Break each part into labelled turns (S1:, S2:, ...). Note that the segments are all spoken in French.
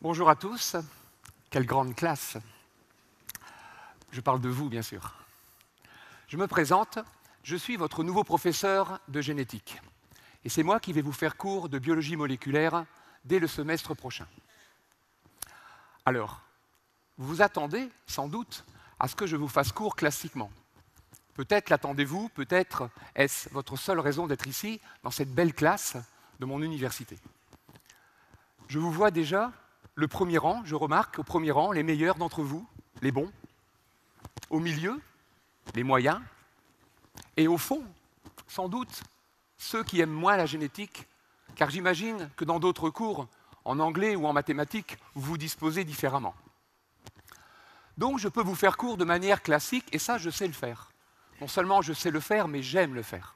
S1: Bonjour à tous, quelle grande classe. Je parle de vous, bien sûr. Je me présente, je suis votre nouveau professeur de génétique. Et c'est moi qui vais vous faire cours de biologie moléculaire dès le semestre prochain. Alors, vous vous attendez, sans doute, à ce que je vous fasse cours classiquement. Peut-être l'attendez-vous, peut-être est-ce votre seule raison d'être ici, dans cette belle classe de mon université. Je vous vois déjà, le premier rang, je remarque, au premier rang, les meilleurs d'entre vous, les bons. Au milieu, les moyens. Et au fond, sans doute, ceux qui aiment moins la génétique, car j'imagine que dans d'autres cours, en anglais ou en mathématiques, vous vous disposez différemment. Donc je peux vous faire cours de manière classique, et ça, je sais le faire. Non seulement je sais le faire, mais j'aime le faire.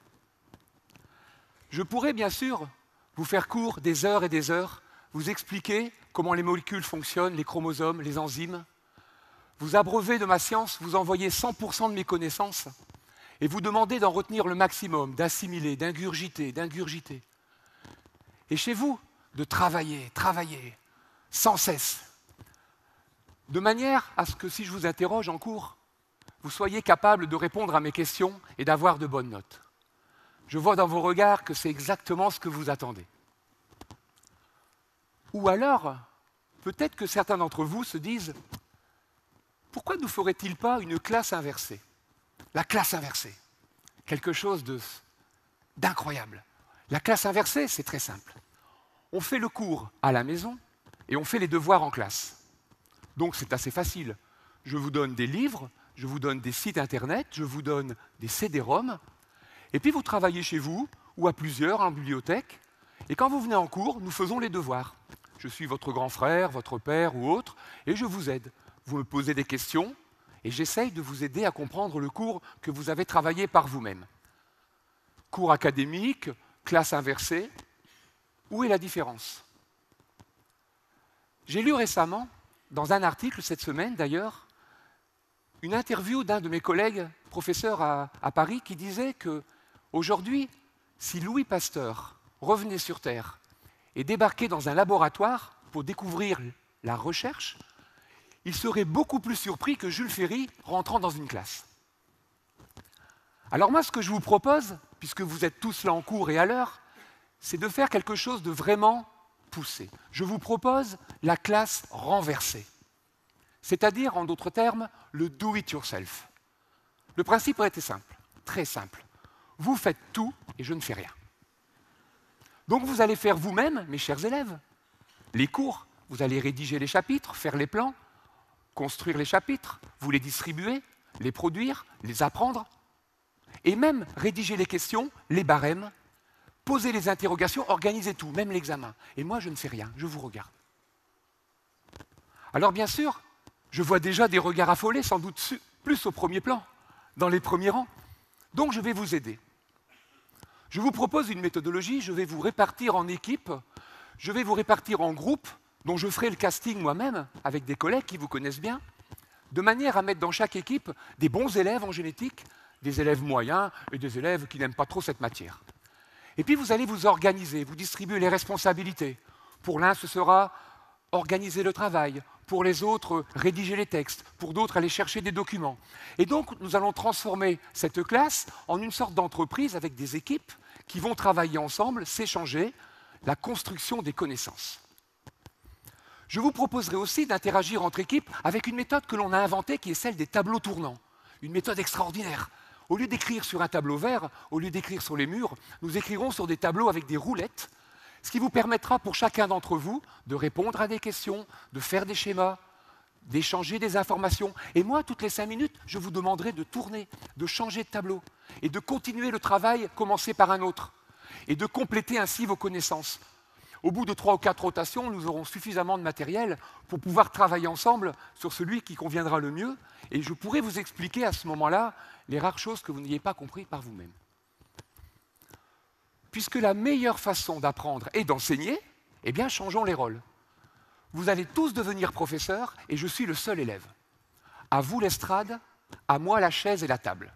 S1: Je pourrais bien sûr vous faire cours des heures et des heures, vous expliquer comment les molécules fonctionnent, les chromosomes, les enzymes, vous abreuver de ma science, vous envoyer 100% de mes connaissances, et vous demander d'en retenir le maximum, d'assimiler, d'ingurgiter. Et chez vous, de travailler, sans cesse, de manière à ce que si je vous interroge en cours, vous soyez capable de répondre à mes questions et d'avoir de bonnes notes. Je vois dans vos regards que c'est exactement ce que vous attendez. Ou alors, peut-être que certains d'entre vous se disent « Pourquoi ne ferait-il pas une classe inversée ?» La classe inversée, quelque chose d'incroyable. La classe inversée, c'est très simple. On fait le cours à la maison et on fait les devoirs en classe. Donc c'est assez facile. Je vous donne des livres, je vous donne des sites internet, je vous donne des CD-ROM, et puis vous travaillez chez vous, ou à plusieurs, en bibliothèque, et quand vous venez en cours, nous faisons les devoirs. Je suis votre grand frère, votre père ou autre, et je vous aide. Vous me posez des questions, et j'essaye de vous aider à comprendre le cours que vous avez travaillé par vous-même. Cours académique, classe inversée, où est la différence? J'ai lu récemment, dans un article cette semaine d'ailleurs, une interview d'un de mes collègues, professeur à Paris, qui disait qu'aujourd'hui, si Louis Pasteur revenait sur Terre et débarquait dans un laboratoire pour découvrir la recherche, il serait beaucoup plus surpris que Jules Ferry rentrant dans une classe. Alors moi, ce que je vous propose, puisque vous êtes tous là en cours et à l'heure, c'est de faire quelque chose de vraiment poussé. Je vous propose la classe renversée. C'est-à-dire, en d'autres termes, le do-it-yourself. Le principe aurait été simple, très simple. Vous faites tout et je ne fais rien. Donc vous allez faire vous-même, mes chers élèves, les cours. Vous allez rédiger les chapitres, faire les plans, construire les chapitres, vous les distribuer, les produire, les apprendre, et même rédiger les questions, les barèmes, poser les interrogations, organiser tout, même l'examen. Et moi, je ne fais rien, je vous regarde. Alors bien sûr, je vois déjà des regards affolés, sans doute plus au premier plan, dans les premiers rangs. Donc je vais vous aider. Je vous propose une méthodologie, je vais vous répartir en équipes, je vais vous répartir en groupes, dont je ferai le casting moi-même, avec des collègues qui vous connaissent bien, de manière à mettre dans chaque équipe des bons élèves en génétique, des élèves moyens et des élèves qui n'aiment pas trop cette matière. Et puis vous allez vous organiser, vous distribuer les responsabilités. Pour l'un, ce sera organiser le travail, pour les autres, rédiger les textes, pour d'autres, aller chercher des documents. Et donc, nous allons transformer cette classe en une sorte d'entreprise avec des équipes qui vont travailler ensemble, s'échanger la construction des connaissances. Je vous proposerai aussi d'interagir entre équipes avec une méthode que l'on a inventée qui est celle des tableaux tournants. Une méthode extraordinaire. Au lieu d'écrire sur un tableau vert, au lieu d'écrire sur les murs, nous écrirons sur des tableaux avec des roulettes, ce qui vous permettra pour chacun d'entre vous de répondre à des questions, de faire des schémas, d'échanger des informations. Et moi, toutes les 5 minutes, je vous demanderai de tourner, de changer de tableau et de continuer le travail commencé par un autre et de compléter ainsi vos connaissances. Au bout de 3 ou 4 rotations, nous aurons suffisamment de matériel pour pouvoir travailler ensemble sur celui qui conviendra le mieux et je pourrai vous expliquer à ce moment-là les rares choses que vous n'ayez pas compris par vous-même. Puisque la meilleure façon d'apprendre est d'enseigner, eh bien, changeons les rôles. Vous allez tous devenir professeurs et je suis le seul élève. À vous l'estrade, à moi la chaise et la table.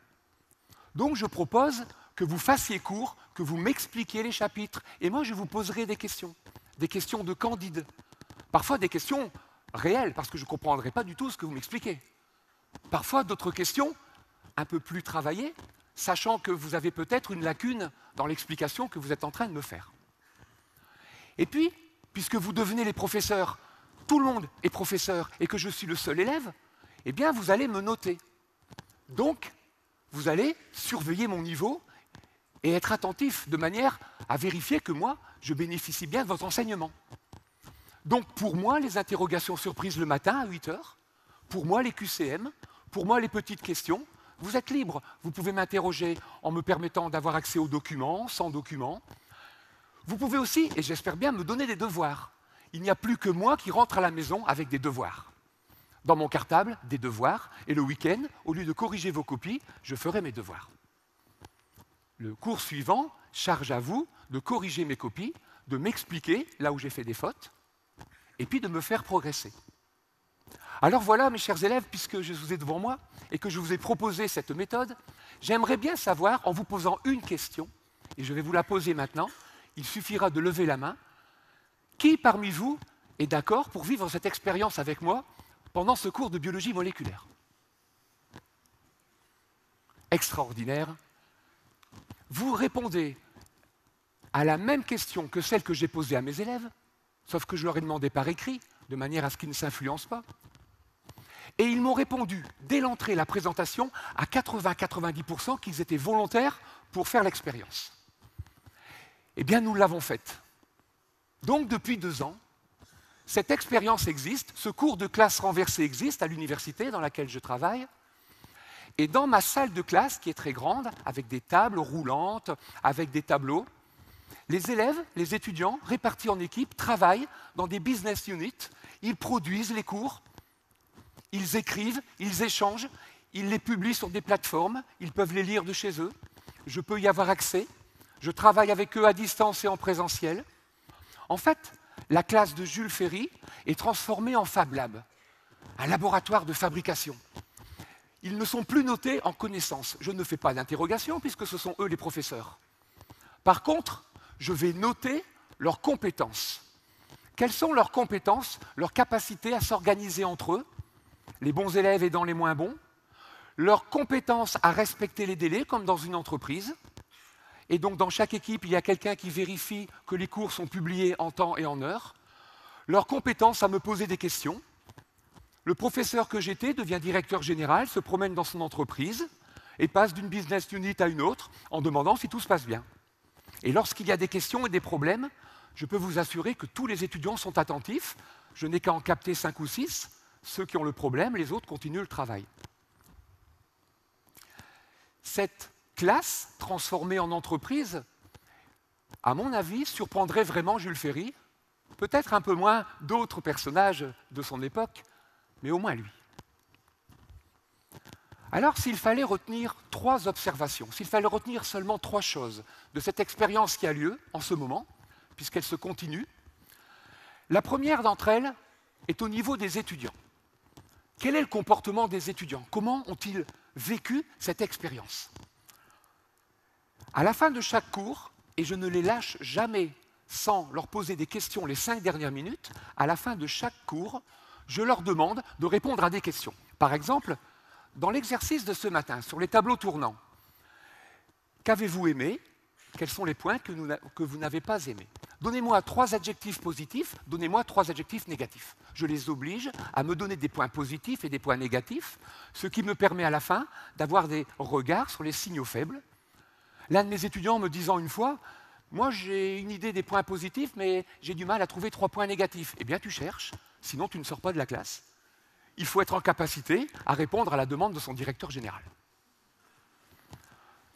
S1: Donc je propose que vous fassiez cours, que vous m'expliquiez les chapitres, et moi je vous poserai des questions de candide, Parfois des questions réelles, parce que je ne comprendrai pas du tout ce que vous m'expliquez. Parfois d'autres questions un peu plus travaillées, sachant que vous avez peut-être une lacune dans l'explication que vous êtes en train de me faire. Et puis, puisque vous devenez les professeurs, tout le monde est professeur et que je suis le seul élève, eh bien vous allez me noter. Donc, vous allez surveiller mon niveau et être attentif de manière à vérifier que moi, je bénéficie bien de votre enseignement. Donc pour moi, les interrogations surprises le matin à 8 heures, pour moi les QCM, pour moi les petites questions, vous êtes libre. Vous pouvez m'interroger en me permettant d'avoir accès aux documents, sans documents. Vous pouvez aussi, et j'espère bien, me donner des devoirs. Il n'y a plus que moi qui rentre à la maison avec des devoirs. Dans mon cartable, des devoirs, et le week-end, au lieu de corriger vos copies, je ferai mes devoirs. Le cours suivant, charge à vous de corriger mes copies, de m'expliquer là où j'ai fait des fautes, et puis de me faire progresser. Alors voilà, mes chers élèves, puisque je vous ai devant moi et que je vous ai proposé cette méthode, j'aimerais bien savoir, en vous posant une question, et je vais vous la poser maintenant, il suffira de lever la main, qui parmi vous est d'accord pour vivre cette expérience avec moi pendant ce cours de biologie moléculaire? Extraordinaire. Vous répondez à la même question que celle que j'ai posée à mes élèves, sauf que je leur ai demandé par écrit, de manière à ce qu'ils ne s'influencent pas. Et ils m'ont répondu, dès l'entrée, la présentation, à 80-90% qu'ils étaient volontaires pour faire l'expérience. Eh bien, nous l'avons faite. Donc, depuis 2 ans, cette expérience existe, ce cours de classe renversée existe à l'université dans laquelle je travaille, et dans ma salle de classe, qui est très grande, avec des tables roulantes, avec des tableaux, les élèves, les étudiants, répartis en équipes, travaillent dans des business units, ils produisent les cours, ils écrivent, ils échangent, ils les publient sur des plateformes, ils peuvent les lire de chez eux, je peux y avoir accès, je travaille avec eux à distance et en présentiel. En fait, la classe de Jules Ferry est transformée en Fab Lab, un laboratoire de fabrication. Ils ne sont plus notés en connaissances. Je ne fais pas d'interrogation puisque ce sont eux les professeurs. Par contre, je vais noter leurs compétences. Quelles sont leurs compétences, leur capacité à s'organiser entre eux, les bons élèves aidant les moins bons, leurs compétences à respecter les délais comme dans une entreprise. Et donc dans chaque équipe, il y a quelqu'un qui vérifie que les cours sont publiés en temps et en heure, leurs compétences à me poser des questions. Le professeur que j'étais devient directeur général, se promène dans son entreprise et passe d'une business unit à une autre en demandant si tout se passe bien. Et lorsqu'il y a des questions et des problèmes, je peux vous assurer que tous les étudiants sont attentifs. Je n'ai qu'à en capter 5 ou 6. Ceux qui ont le problème, les autres continuent le travail. Cette classe transformée en entreprise, à mon avis, surprendrait vraiment Jules Ferry, peut-être un peu moins d'autres personnages de son époque, mais au moins lui. Alors, s'il fallait retenir 3 observations, s'il fallait retenir seulement 3 choses de cette expérience qui a lieu en ce moment, puisqu'elle se continue, la première d'entre elles est au niveau des étudiants. Quel est le comportement des étudiants? Comment ont-ils vécu cette expérience? À la fin de chaque cours, et je ne les lâche jamais sans leur poser des questions les 5 dernières minutes, à la fin de chaque cours, je leur demande de répondre à des questions. Par exemple, dans l'exercice de ce matin, sur les tableaux tournants, qu'avez-vous aimé? Quels sont les points que vous n'avez pas aimés? Donnez-moi 3 adjectifs positifs, donnez-moi 3 adjectifs négatifs. Je les oblige à me donner des points positifs et des points négatifs, ce qui me permet à la fin d'avoir des regards sur les signaux faibles. L'un de mes étudiants me disant une fois, « Moi j'ai une idée des points positifs, mais j'ai du mal à trouver 3 points négatifs. » Eh bien tu cherches, sinon tu ne sors pas de la classe. Il faut être en capacité à répondre à la demande de son directeur général.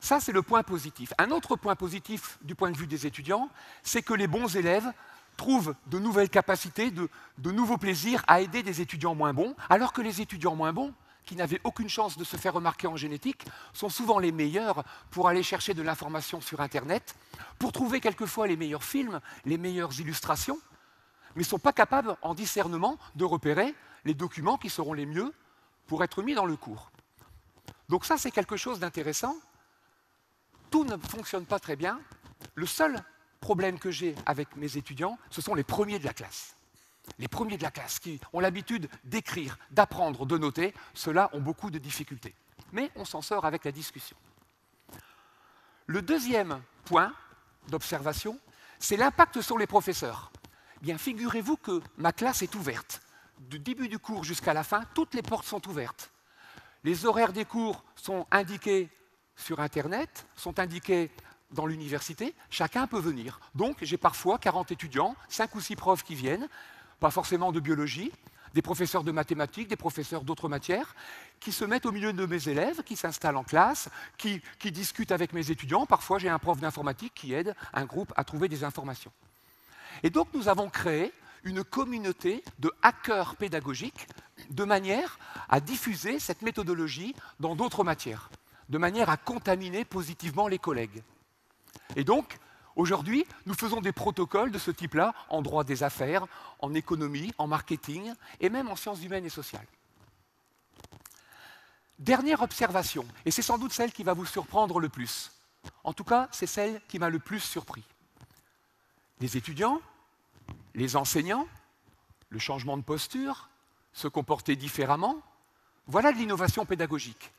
S1: Ça, c'est le point positif. Un autre point positif du point de vue des étudiants, c'est que les bons élèves trouvent de nouvelles capacités, de nouveaux plaisirs à aider des étudiants moins bons, alors que les étudiants moins bons, qui n'avaient aucune chance de se faire remarquer en génétique, sont souvent les meilleurs pour aller chercher de l'information sur Internet, pour trouver quelquefois les meilleurs films, les meilleures illustrations, mais ne sont pas capables, en discernement, de repérer les documents qui seront les mieux pour être mis dans le cours. Donc ça, c'est quelque chose d'intéressant. Tout ne fonctionne pas très bien. Le seul problème que j'ai avec mes étudiants, ce sont les premiers de la classe. Les premiers de la classe qui ont l'habitude d'écrire, d'apprendre, de noter, ceux-là ont beaucoup de difficultés. Mais on s'en sort avec la discussion. Le deuxième point d'observation, c'est l'impact sur les professeurs. Bien, figurez-vous que ma classe est ouverte. Du début du cours jusqu'à la fin, toutes les portes sont ouvertes. Les horaires des cours sont indiqués sur Internet, sont indiqués dans l'université, chacun peut venir. Donc, j'ai parfois 40 étudiants, 5 ou 6 profs qui viennent, pas forcément de biologie, des professeurs de mathématiques, des professeurs d'autres matières, qui se mettent au milieu de mes élèves, qui s'installent en classe, qui discutent avec mes étudiants. Parfois, j'ai un prof d'informatique qui aide un groupe à trouver des informations. Et donc, nous avons créé une communauté de hackers pédagogiques de manière à diffuser cette méthodologie dans d'autres matières, de manière à contaminer positivement les collègues. Et donc, aujourd'hui, nous faisons des protocoles de ce type-là en droit des affaires, en économie, en marketing et même en sciences humaines et sociales. Dernière observation, et c'est sans doute celle qui va vous surprendre le plus. En tout cas, c'est celle qui m'a le plus surpris. Les étudiants, les enseignants, le changement de posture, se comporter différemment, voilà de l'innovation pédagogique.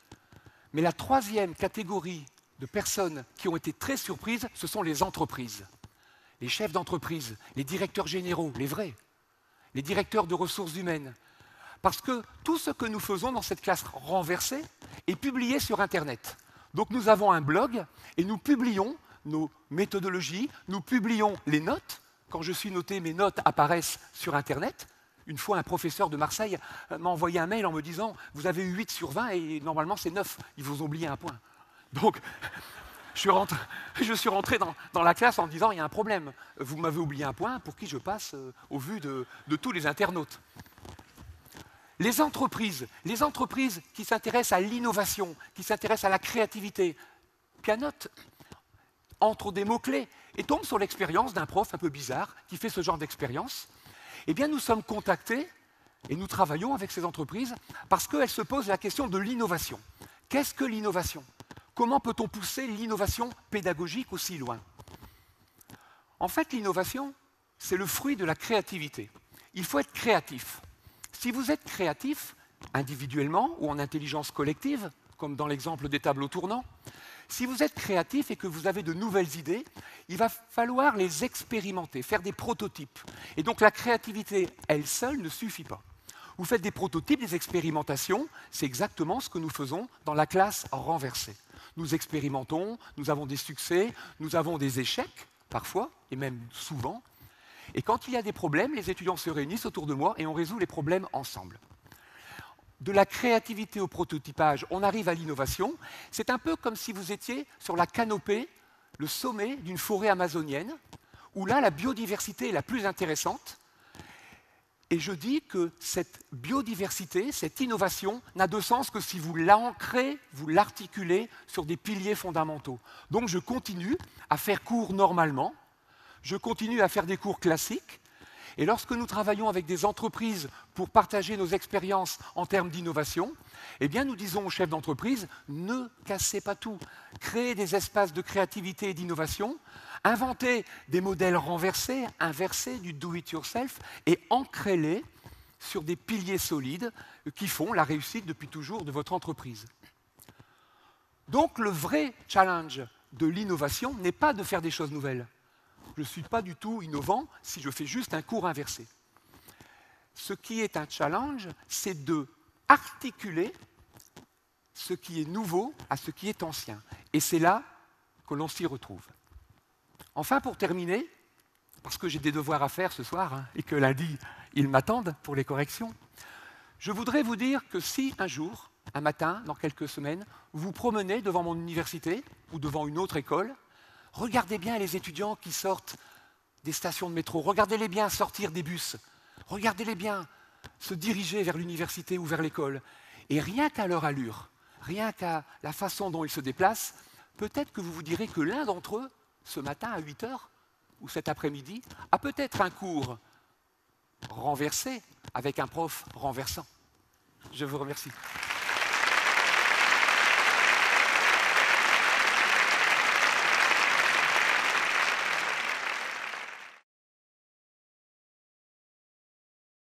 S1: Mais la troisième catégorie de personnes qui ont été très surprises, ce sont les entreprises. Les chefs d'entreprise, les directeurs généraux, les vrais, les directeurs de ressources humaines. Parce que tout ce que nous faisons dans cette classe renversée est publié sur Internet. Donc nous avons un blog et nous publions nos méthodologies, nous publions les notes. Quand je suis noté, mes notes apparaissent sur Internet. Une fois, un professeur de Marseille m'a envoyé un mail en me disant « Vous avez eu 8 sur 20 et normalement c'est 9, ils vous ont oublié un point. » Donc, je suis rentré dans la classe en disant « Il y a un problème, vous m'avez oublié un point pour qui je passe au vu de tous les internautes. » Les entreprises qui s'intéressent à l'innovation, qui s'intéressent à la créativité, pianotent entre des mots-clés et tombent sur l'expérience d'un prof un peu bizarre qui fait ce genre d'expérience. Eh bien, nous sommes contactés et nous travaillons avec ces entreprises parce qu'elles se posent la question de l'innovation. Qu'est-ce que l'innovation ? Comment peut-on pousser l'innovation pédagogique aussi loin? En fait, l'innovation, c'est le fruit de la créativité. Il faut être créatif. Si vous êtes créatif, individuellement ou en intelligence collective, comme dans l'exemple des tableaux tournants, si vous êtes créatif et que vous avez de nouvelles idées, il va falloir les expérimenter, faire des prototypes. Et donc la créativité, elle seule, ne suffit pas. Vous faites des prototypes, des expérimentations, c'est exactement ce que nous faisons dans la classe renversée. Nous expérimentons, nous avons des succès, nous avons des échecs, parfois, et même souvent. Et quand il y a des problèmes, les étudiants se réunissent autour de moi et on résout les problèmes ensemble. De la créativité au prototypage, on arrive à l'innovation. C'est un peu comme si vous étiez sur la canopée, le sommet d'une forêt amazonienne, où là, la biodiversité est la plus intéressante. Et je dis que cette biodiversité, cette innovation, n'a de sens que si vous l'ancrez, vous l'articulez sur des piliers fondamentaux. Donc je continue à faire cours normalement, je continue à faire des cours classiques, et lorsque nous travaillons avec des entreprises pour partager nos expériences en termes d'innovation, eh bien nous disons aux chefs d'entreprise, ne cassez pas tout, créez des espaces de créativité et d'innovation, inventez des modèles renversés, inversés du do-it-yourself et ancrez-les sur des piliers solides qui font la réussite depuis toujours de votre entreprise. Donc le vrai challenge de l'innovation n'est pas de faire des choses nouvelles. Je ne suis pas du tout innovant si je fais juste un cours inversé. Ce qui est un challenge, c'est de articuler ce qui est nouveau à ce qui est ancien. Et c'est là que l'on s'y retrouve. Enfin, pour terminer, parce que j'ai des devoirs à faire ce soir, et que lundi, ils m'attendent pour les corrections, je voudrais vous dire que si un jour, un matin, dans quelques semaines, vous vous promenez devant mon université ou devant une autre école, regardez bien les étudiants qui sortent des stations de métro, regardez-les bien sortir des bus, regardez-les bien se diriger vers l'université ou vers l'école. Et rien qu'à leur allure, rien qu'à la façon dont ils se déplacent, peut-être que vous vous direz que l'un d'entre eux, ce matin à 8 h ou cet après-midi, a peut-être un cours renversé avec un prof renversant. Je vous remercie.